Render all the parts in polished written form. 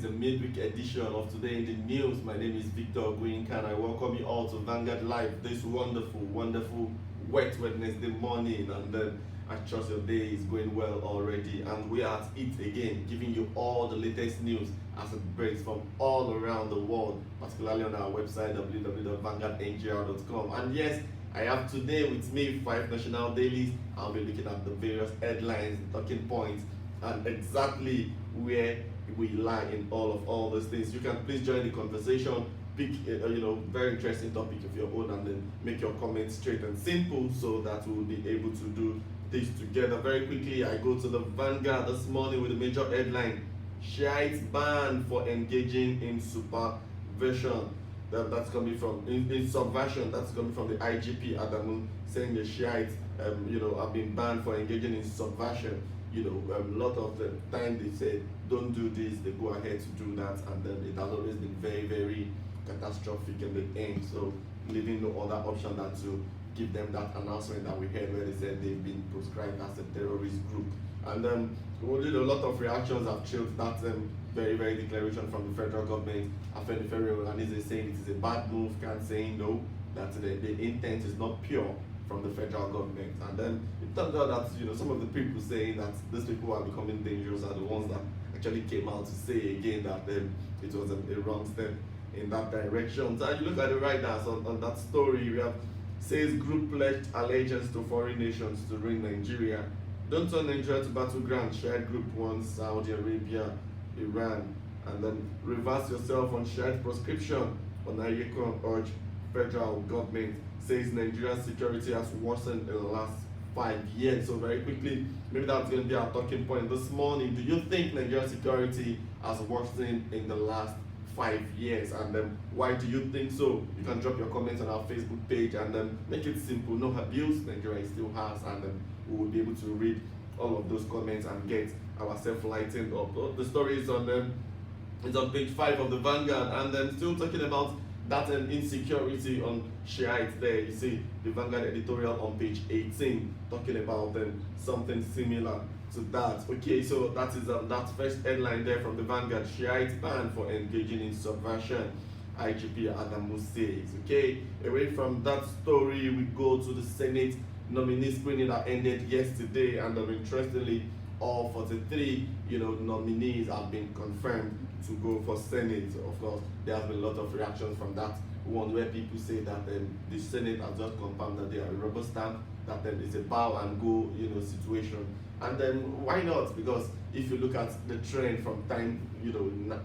It's a midweek edition of Today in the News. My name is Victor Gwinka and I welcome you all to Vanguard Live this wonderful wet Wednesday morning. And I trust your day is going well already. And we are at it again, giving you all the latest news as it breaks from all around the world, particularly on our website www.vanguardngr.com. And yes, I have today with me 5 national dailies. I'll be looking at the various headlines, talking points, and exactly where we lie in all those things. You can please join the conversation, pick very interesting topic of your own, and then make your comments straight and simple so that we'll be able to do this together. Very quickly, I go to the Vanguard this morning with a major headline: Shiites banned for engaging in supervision. That's coming from in subversion. That's coming from the IGP Adamu, saying the Shiites have been banned for engaging in subversion. A lot of the time they say don't do this, they go ahead to do that, and then it has always been very catastrophic in the end. So leaving no other option than to give them that announcement that we heard where they said they've been proscribed as a terrorist group. And a lot of reactions have trailed that very declaration from the federal government. Afenifere Olanise saying it is a bad move, can't say no, that the intent is not pure from the federal government. And then it turns out that some of the people saying that these people are becoming dangerous are the ones that actually came out to say again that it was a wrong step in that direction. So you look at the writers on that story, we have says group pledged allegiance to foreign nations to ruin Nigeria. Don't turn Nigeria to battleground. Shared group wants Saudi Arabia, Iran, and then reverse yourself on shared proscription. Onayekon urged federal government, says Nigeria's security has worsened in the last 5 years. So very quickly, maybe that's going to be our talking point this morning. Do you think Nigeria's security has worsened in the last 5 years? And why do you think so? You can drop your comments on our Facebook page and make it simple. No abuse, Nigeria still has, and we will be able to read all of those comments and get ourselves lightened up. The story is on page 5 of the Vanguard, and still talking about that insecurity on Shiites there. You see the Vanguard editorial on page 18 talking about something similar to that. Okay, so that is that first headline there from the Vanguard: Shiites banned for engaging in subversion, IGP Adamu says. Okay, away from that story, we go to the Senate nominee screening that ended yesterday, and interestingly, all 43 nominees have been confirmed to go for Senate. Of course, there has been a lot of reactions from that one where people say that the Senate has just confirmed that they are a rubber stamp, that it's a bow and go situation. And why not? Because if you look at the trend from time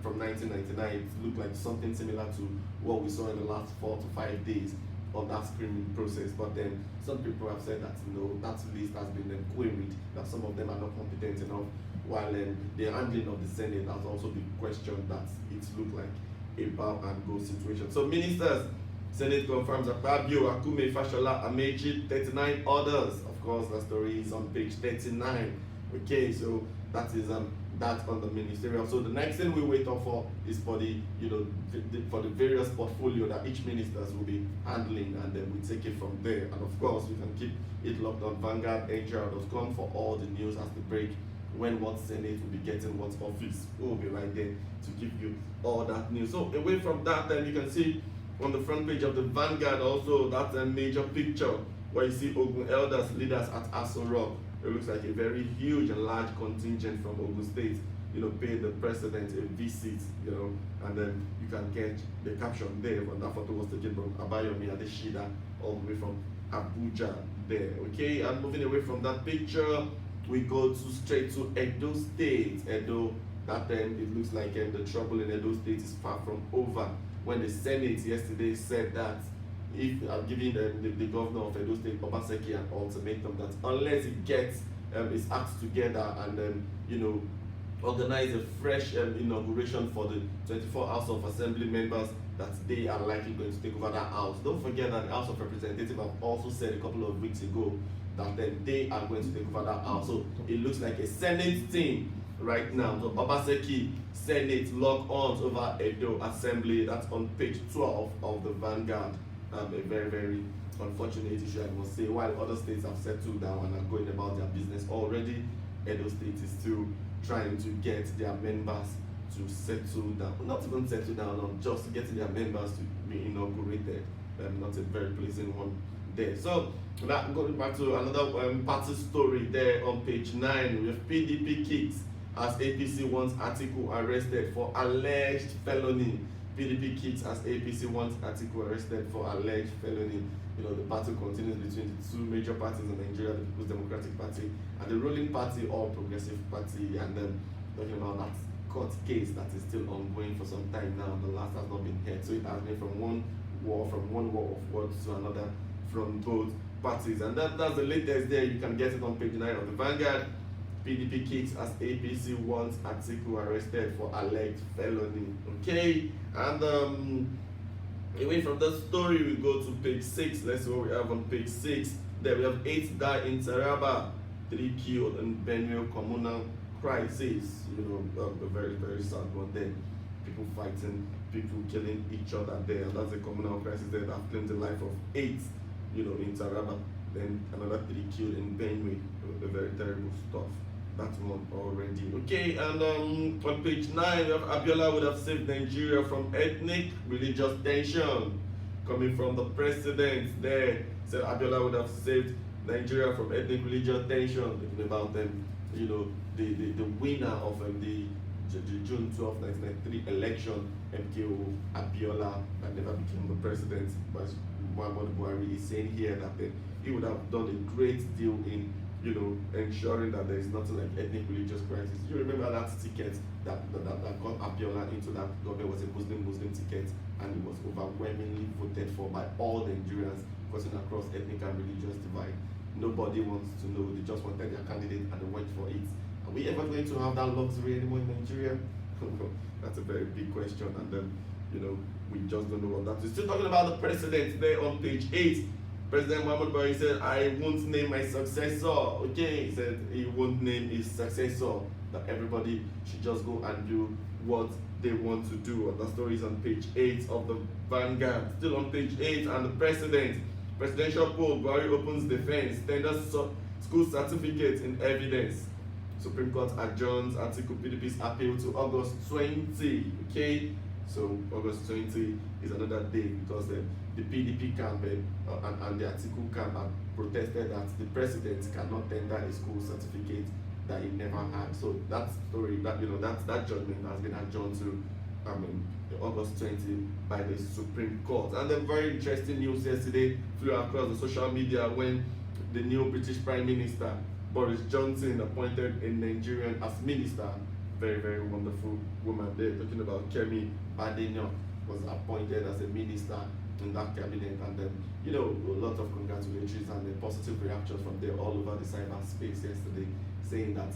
from 1999, it looked like something similar to what we saw in the last 4 to 5 days on that screening process. But then some people have said that that list has been queried, that some of them are not competent enough, while the handling of the Senate has also been questioned, that it looked like a bow and go situation. So ministers, Senate confirms Akpabio, Akume, Fashola, Amechi, 39 others. Of course, the story is on page 39. Okay, so that is that on the ministerial. So the next thing we wait on for is for the for the various portfolio that each ministers will be handling, and then we take it from there. And of course, you can keep it locked on VanguardNGR.com for all the news as they break. When what Senate will be getting what office, we'll be right there to give you all that news. So away from that, then you can see on the front page of the Vanguard also that major picture where you see Ogun elders, leaders at Aso Rock. It looks like a very huge and large contingent from Ogun State, paid the president a visit, and then you can get the caption there. When that photo was taken from Abayomi Adeshida, all the way from Abuja there. Okay, and moving away from that picture, we go straight to Edo State. Edo, that it looks like the trouble in Edo State is far from over. When the Senate yesterday said that if giving the governor of Edo State, Obaseki, an ultimatum that unless he gets his acts together and organize a fresh inauguration for the 24 House of Assembly members, that they are likely going to take over that house. Don't forget that the House of Representatives have also said a couple of weeks ago that they are going to take over that house. So it looks like a Senate team right now. So Obaseki, Senate lock arms over Edo Assembly. That's on page 12 of the Vanguard. A very unfortunate issue, I must say. While other states have settled down and are going about their business already, Edo State is still trying to get their members to settle down, not even settle down, on just getting their members to be inaugurated. Not a very pleasant one there. So that going back to another party story there on page 9, we have PDP kicks as APC wants Atiku arrested for alleged felony. PDP kicks as APC wants Atiku arrested for alleged felony. The battle continues between the two major parties in Nigeria, the People's Democratic Party and the ruling party, All Progressive Party, and then talking about that court case that is still ongoing for some time now. The last has not been heard, so it has been from one war of words to another from both parties, and that's the latest there. You can get it on page 9 of the Vanguard. PDP kicks as APC wants Atiku arrested for alleged felony. Okay, and away from that story, we go to page 6. Let's see what we have on page 6. There we have 8 die in Taraba, 3 killed in Benue communal crisis. A very, very sad one there. People fighting, people killing each other there. And that's a communal crisis there that claimed the life of 8, in Taraba. Then another 3 killed in Benue. A very terrible stuff. That one already. Okay, and on page 9, we have Abiola would have saved Nigeria from ethnic religious tension. Coming from the president there, said Abiola would have saved Nigeria from ethnic religious tension. Thinking about them, the winner of the June 12, 1993 election, MKO Abiola, that never became the president, but Muhammadu Buhari is saying here that he would have done a great deal in ensuring that there is nothing like ethnic religious crisis. You remember that ticket that got Abiola into that government was a Muslim ticket, and it was overwhelmingly voted for by all the Nigerians, cutting across ethnic and religious divide. Nobody wants to know, they just wanted their candidate and they went for it. Are we ever going to have that luxury anymore in Nigeria? That's a very big question, and then we just don't know what that is. Still talking about the president there on page 8. President Muhammadu Buhari said, I won't name my successor. Okay, he said he won't name his successor, that everybody should just go and do what they want to do. And the story is on page 8 of the Vanguard. Still on page 8, and the presidential poll, Buhari opens defense, tenders school certificates in evidence. Supreme Court adjourns Atiku PDP's appeal to August 20. Okay, so August 20 is another day, because the PDP camp and the Atiku camp have protested that the president cannot tender a school certificate that he never had. So that story, that judgment has been adjourned to August 20 by the Supreme Court. And then very interesting news yesterday flew across the social media when the new British Prime Minister Boris Johnson appointed a Nigerian as minister. Very, very wonderful woman there. Talking about Kemi Badenoch was appointed as a minister in that cabinet, and then a lot of congratulations and positive reactions from there all over the cyberspace yesterday, saying that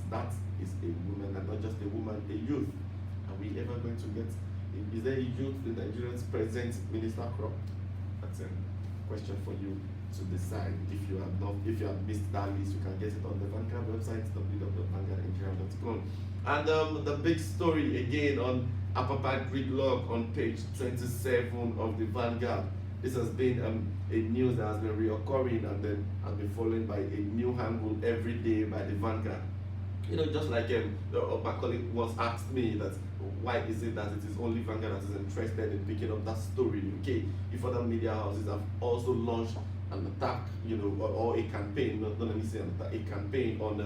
is a woman, and not just a woman, a youth. Are we ever going to get? Is there a youth in Nigeria's present minister crop? That's a question for you to decide. If you have missed that list, you can get it on the Vanguard website, www.vanguardnigeria.com. And the big story again on Apapa gridlock on page 27 of the Vanguard. This has been a news that has been reoccurring and then has been followed by a new angle every day by the Vanguard. Just like my colleague once asked me that why is it that it is only Vanguard that is interested in picking up that story? Okay, if other media houses have also launched an attack, or a campaign, not let me say an attack, a campaign on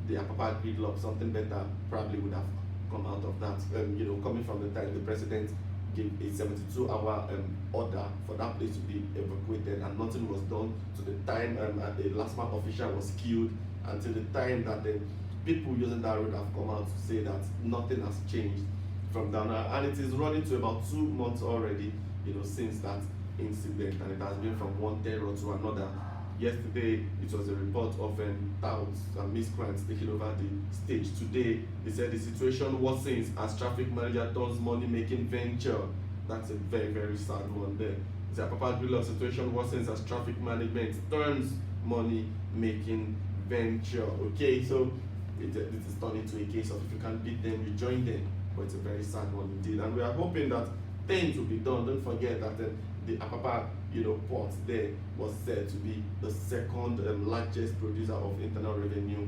the Apapa gridlock, something better probably would have come out of that. Coming from the time the president gave a 72-hour order for that place to be evacuated, and nothing was done to the time the last man official was killed, until the time that the people using that road have come out to say that nothing has changed from down there. And it is running to about 2 months already, since that incident, and it has been from one terror to another. Yesterday, it was a report of touts and miscreants taking over the stage. Today, they said the situation worsens as traffic manager turns money-making venture. That's a very, very sad one there. The Apapa gridlock situation worsens as traffic management turns money-making venture. Okay, so it is turned into a case of if you can't beat them, you join them. But it's a very sad one indeed. And we are hoping that things will be done. Don't forget that the Apapa, port there was said to be the second largest producer of internal revenue,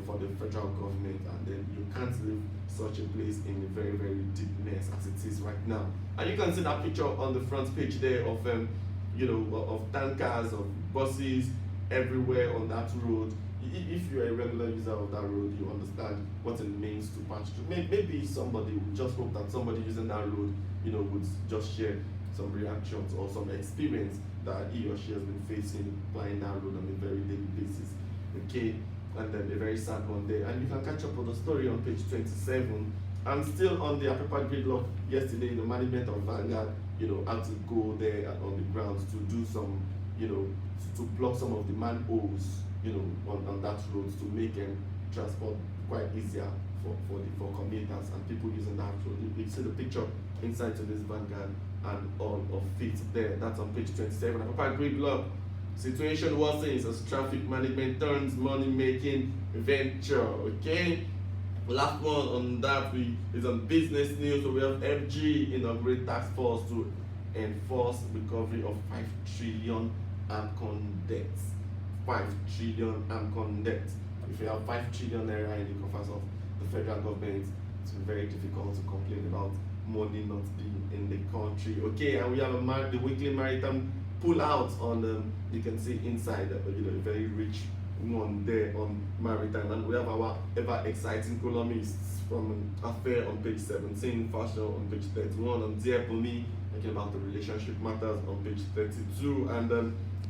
for the federal government, and then you can't leave such a place in a very, very deep mess as it is right now. And you can see that picture on the front page there of of tankers, of buses everywhere on that road. If you're a regular user of that road, you understand what it means to pass through. Maybe somebody would just hope that somebody using that road, would just share some reactions or some experience that he or she has been facing flying that road on a very daily basis. Okay, and then a very sad one there. And you can catch up on the story on page 27. And still on the Apepa gridlock yesterday, the management of Vanguard, had to go there on the ground to do some, to block some of the manholes, on that road to make transport quite easier for commuters and people using that road. You see the picture inside today's Vanguard and all of it there. That's on page 27. Apepa gridlock situation worsens as traffic management turns money-making venture. Okay. Last one on that is on business news. So we have FG inaugurate task force to enforce recovery of 5 trillion AMCON debts. 5 trillion AMCON debts. If you have 5 trillion naira in the coffers of the federal government, it's very difficult to complain about money not being in the country. Okay, and we have the weekly maritime pull out on you can see inside a very rich one there on maritime, and we have our ever exciting columnists from Affair on page 17, Fashion on page 31, and Dear Bumi talking about the relationship matters on page 32, and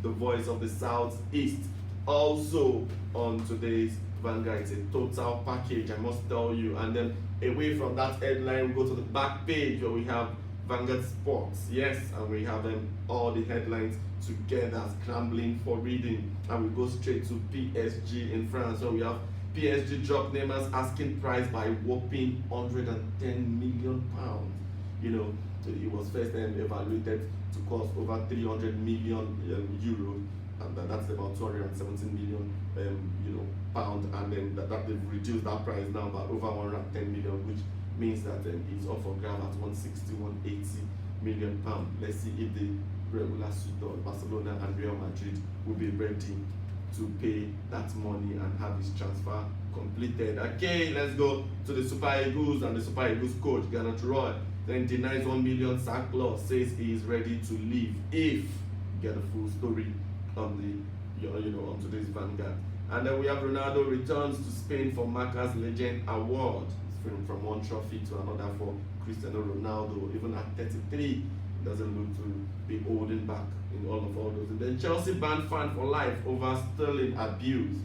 the Voice of the Southeast also on today's Vanguard. It's a total package, I must tell you. And then away from that headline, we go to the back page where we have Vanguard Sports, yes, and we have all the headlines together, scrambling for reading, and we go straight to PSG in France. So we have PSG drop Neymar's asking price by whopping 110 million pounds. It was first evaluated to cost over 300 million euro, and that's about 217 million pound, and then that they've reduced that price now by over 110 million, which means that it's up for grab at 160, 180 million pound. Let's see if the regular suitor Barcelona and Real Madrid will be ready to pay that money and have his transfer completed. Okay, let's go to the Super Eagles and the Super Eagles coach Gernot Rohr. Then denies 1 million sack clause, says he is ready to leave if you get a full story on the on today's Vanguard. And then we have Ronaldo returns to Spain for Marca's Legend Award. From one trophy to another for Cristiano Ronaldo. Even at 33, he doesn't look to be holding back in all those. And then Chelsea banned fan for life over Sterling abuse.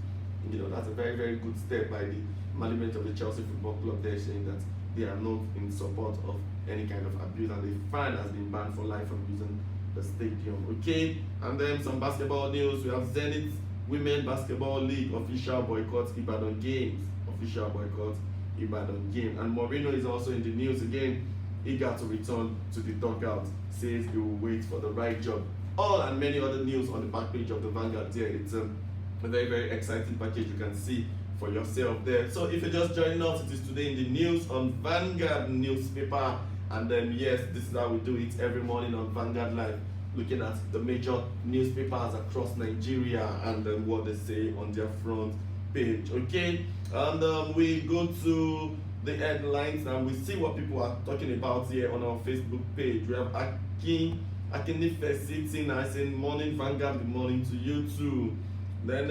That's a very, very good step by the management of the Chelsea Football Club. They're saying that they are not in support of any kind of abuse, and the fan has been banned for life from using the stadium. Okay, and then some basketball news. We have Zenit Women Basketball League official boycott Ibadan games. Official boycott Ibadan game. And Mourinho is also in the news again, eager to return to the dugout, says he will wait for the right job. All and many other news on the back page of the Vanguard there. It's a very, very exciting package you can see for yourself there. So if you're just joining us, it is today in the news on Vanguard newspaper. And then yes, this is how we do it every morning on Vanguard Live, looking at the major newspapers across Nigeria and what they say on their front page. Okay, and we go to the headlines and we see what people are talking about here on our Facebook page. We have Akinife sitting and saying morning Vanguard, good morning to you too. Then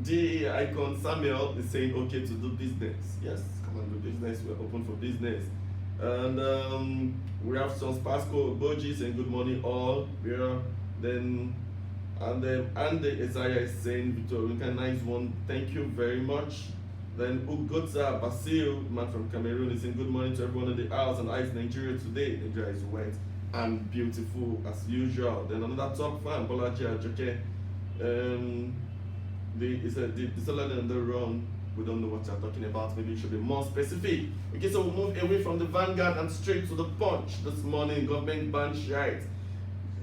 the icon Samuel is saying okay to do business. Yes, come on, do business. We're open for business. And we have some Pasco Boji saying good morning all. Then and Isaiah is saying Victor Winka, nice one, thank you very much. Then Ugotza Basil, man from Cameroon, is saying good morning to everyone in the house and eyes Nigeria today. Nigeria is wet and beautiful as usual. Then another top fan, Bolaji Ajoke, the seller on the run. We don't know what you're talking about. Maybe it should be more specific. Okay, so we'll move away from the Vanguard and straight to the Punch. This morning, government banned Shiite.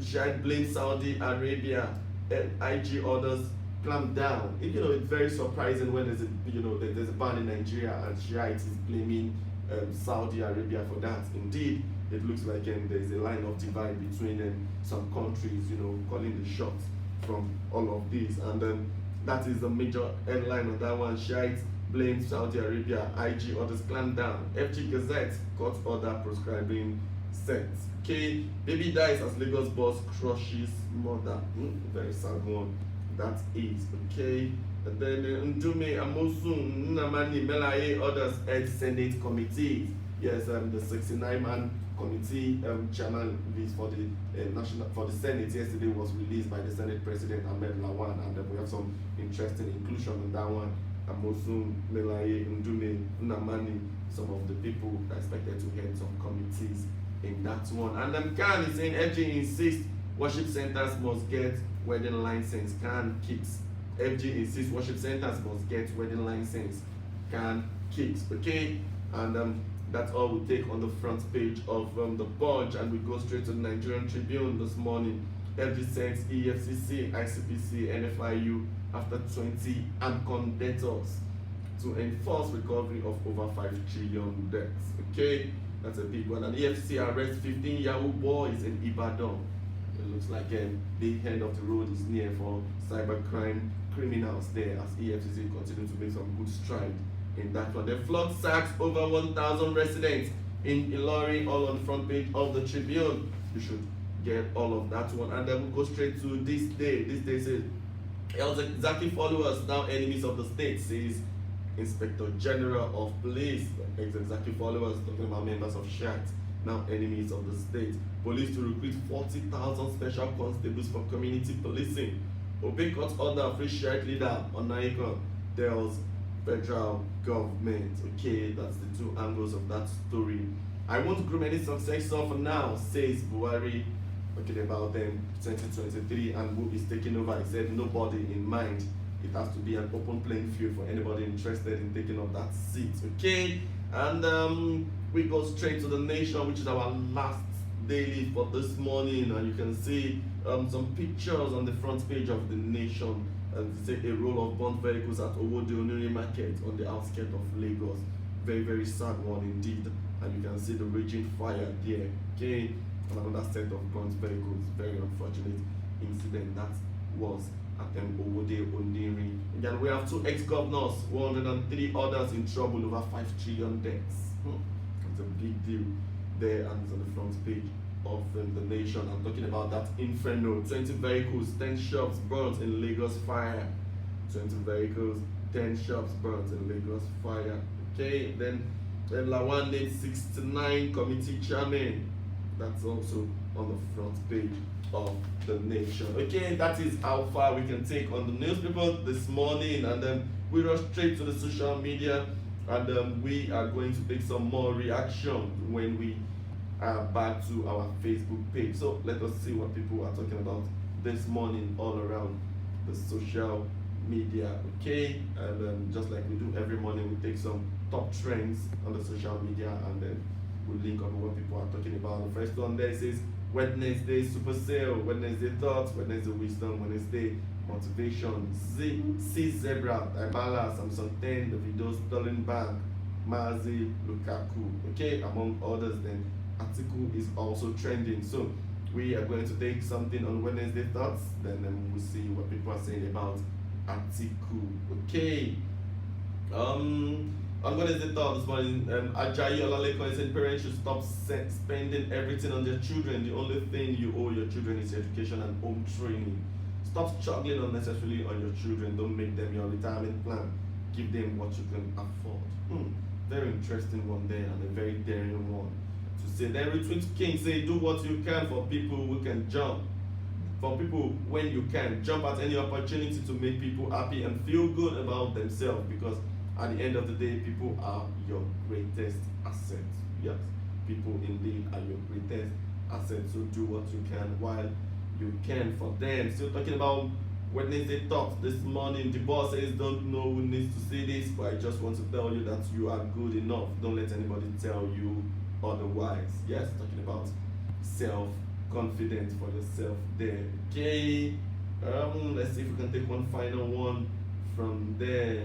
Shiite blames Saudi Arabia. IG orders clamp down. It's very surprising when there's a ban in Nigeria and Shiite is blaming Saudi Arabia for that. Indeed, it looks like there's a line of divide between some countries, calling the shots from all of this. And that is the major headline of that one. Shiite blames Saudi Arabia, IG orders clamp down. FG Gazette, court order prescribing sex. Okay, baby dies as Lagos boss crushes mother. Very sad one. That is okay. And then Ndume Amosun Nnamani Melaye orders head Senate committees. Yes, the 69-man committee chairman list for the Senate yesterday was released by the Senate President Ahmed Lawan, and we have some interesting inclusion on that one. Amosun Melaye Ndume Nnamani, some of the people are expected to head some committees in that one. And Khan is saying FG insists worship centers must get wedding license. Khan kicks. FG insists worship centers must get wedding license. Khan kicks. Okay, and that's all we take on the front page of the Punch, and we go straight to the Nigerian Tribune this morning. FG sends EFCC, ICPC, NFIU after 20 AMCON debtors to enforce recovery of over 5 trillion debts. Okay, that's a big one. And EFCC arrests 15 Yahoo boys in Ibadan. It looks like the end of the road is near for cybercrime criminals there, as EFCC continue to make some good stride in that one. The flood sacks over 1,000 residents in Ilorin, all on the front page of the Tribune. You should get all of that one. And then we'll go straight to this day. This day says, Zaki followers now enemies of the state, says Inspector General of Police. Zaki followers, talking about members of SHAT, now enemies of the state. Police to recruit 40,000 special constables for community policing. Obey court order free SHAT leader on Naika tells federal government. Okay, that's the two angles of that story. I won't groom any successor for now, says Buhari. Talking about them 2023 and who is taking over. He said nobody in mind. It has to be an open playing field for anybody interested in taking up that seat. Okay, and we go straight to the Nation, which is our last daily for this morning, and you can see some pictures on the front page of the Nation. And say a roll of burnt vehicles at Owode Oniri Market on the outskirts of Lagos. Very, very sad one indeed. And you can see the raging fire there. Okay, and another set of burnt vehicles. Very unfortunate incident that was at Owode Oniri. Again, we have 2 ex-governors, 103 others in trouble over 5 trillion debts. It's a big deal there, and it's on the front page of the Nation. I'm talking about that inferno. 20 vehicles, 10 shops burnt in Lagos fire. 20 vehicles, 10 shops burnt in Lagos fire. Okay, then Lawan named 69 committee chairman. That's also on the front page of the Nation. Okay, that is how far we can take on the newspaper this morning, and then we rush straight to the social media, and we are going to take some more reaction when we back to our Facebook page. So let us see what people are talking about this morning all around the social media. Okay, and just like we do every morning, we take some top trends on the social media, and then we link up with what people are talking about. The first one there says Wednesday super sale, Wednesday thoughts, Wednesday wisdom, Wednesday motivation. C Zebra, Ibala, Samsung 10, the video Sterling Bank, Mazi, Lukaku. Okay, among others. Then article is also trending, so we are going to take something on Wednesday thoughts, then we'll see what people are saying about article. Okay, on Wednesday thoughts this morning, Ajayi Olaleko said parents should stop spending everything on their children. The only thing you owe your children is education and home training. Stop struggling unnecessarily on your children. Don't make them your retirement plan. Give them what you can afford. Very interesting one there, and a very daring one. Say then retweet King say do what you can for people who can jump. For people when you can jump at any opportunity to make people happy and feel good about themselves, because at the end of the day, people are your greatest asset. Yes, people indeed are your greatest asset. So do what you can while you can for them. Still talking about Wednesday thoughts this morning. The boss says don't know who needs to say this, but I just want to tell you that you are good enough. Don't let anybody tell you otherwise. Yes, talking about self-confidence for yourself there. Okay, let's see if we can take one final one from there.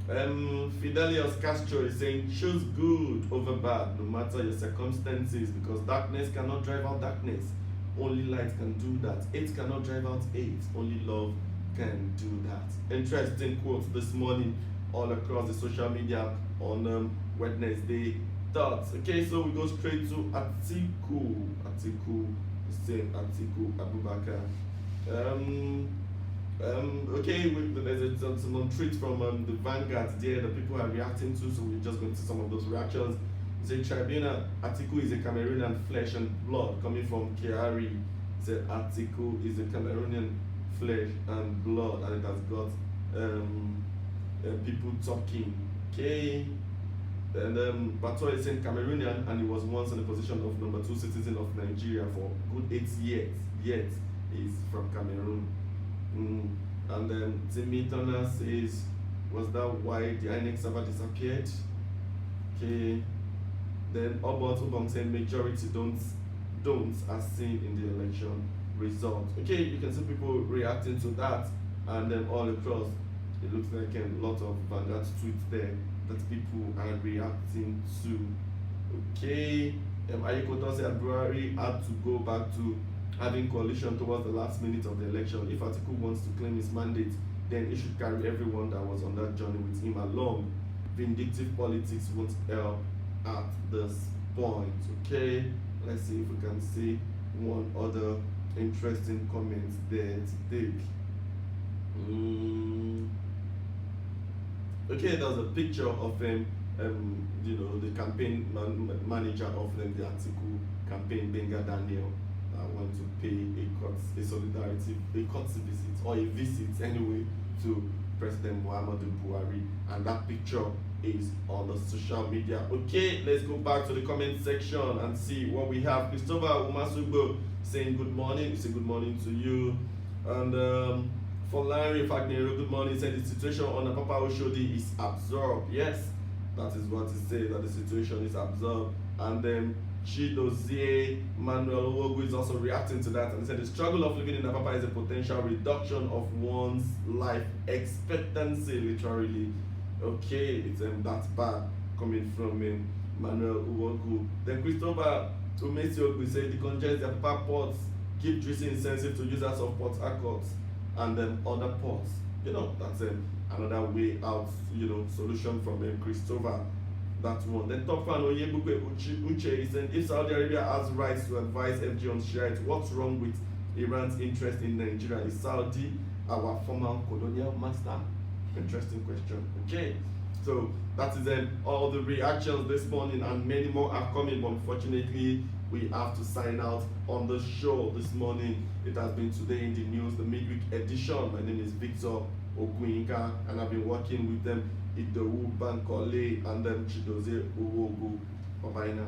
Fidelius Castro is saying, choose good over bad, no matter your circumstances, because darkness cannot drive out darkness. Only light can do that. Hate cannot drive out hate. Only love can do that. Interesting quotes this morning all across the social media on Wednesday thoughts. Okay, so we go straight to Atiku. Atiku Abubakar. Okay, there's some tweets from the Vanguard there that people are reacting to, so we're just going to see some of those reactions. It's a tribunal. Atiku is a Cameroonian flesh and blood coming from Kiari. It's a Atiku is a Cameroonian flesh and blood, and it has got people talking. Okay. And Bato is saying Cameroonian, and he was once in the position of number 2 citizen of Nigeria for good 8 years. Yet he's from Cameroon. And then Timmy Turner says, was that why the INEC server disappeared? Okay. Then Obot Obong saying majority don't as seen in the election result. Okay, you can see people reacting to that, and then all across it looks like a lot of Vanguard tweets there that people are reacting to. Okay. Ayikoto said Buhari had to go back to having coalition towards the last minute of the election. If Atiku wants to claim his mandate, then he should carry everyone that was on that journey with him along. Vindictive politics won't help at this point. Okay, let's see if we can see one other interesting comment there to take. Okay, there's a picture of him, the campaign manager of the Atiku campaign, Benga Daniel. I want to pay a solidarity, a courtesy visit, or a visit anyway, to President Muhammadu Buhari, and that picture is on the social media. Okay, let's go back to the comment section and see what we have. Christopher Umasubo saying good morning. We say good morning to you. And for Larry Fagnero, good morning. He said the situation on the Papa Oshodi is absorbed. Yes, that is what he said, that the situation is absorbed. And then Chidozie Manuel Owogu is also reacting to that, and he said the struggle of living in Apapa is a potential reduction of one's life expectancy, literally. Okay, it's that's bad coming from Manuel Owogu. Then Christopher Umesiogu said the congested Apapa ports keep drilling insensitive to users of Port Harcourt and other ports. That's another way out, solution from Christopher. That one. Then top fan Oyebukwe Uche is saying, if Saudi Arabia has rights to advise FG on Shiite, what's wrong with Iran's interest in Nigeria? Is Saudi our former colonial master? Interesting question. Okay, so that is all the reactions this morning, and many more are coming, but unfortunately we have to sign out on the show this morning. It has been Today in the News, the midweek edition. My name is Victor Oguyinka, and I've been working with them Idowu Bankole and Chidozie Owogu. Bye bye now.